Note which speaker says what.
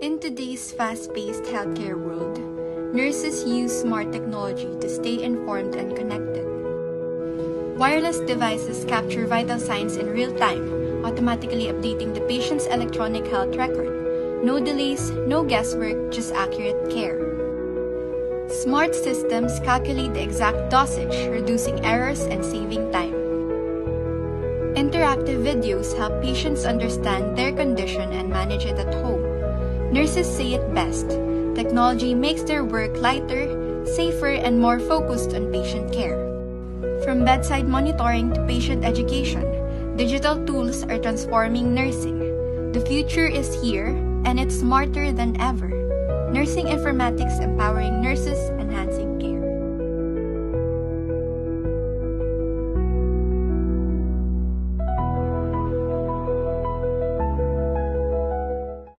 Speaker 1: In today's fast-paced healthcare world, nurses use smart technology to stay informed and connected. Wireless devices capture vital signs in real time, automatically updating the patient's electronic health record. No delays, no guesswork, just accurate care. Smart systems calculate the exact dosage, reducing errors and saving time. Interactive videos help patients understand their condition and manage it at home. Nurses say it best: technology makes their work lighter, safer, and more focused on patient care. From bedside monitoring to patient education, digital tools are transforming nursing. The future is here, and it's smarter than ever. Nursing informatics empowering nurses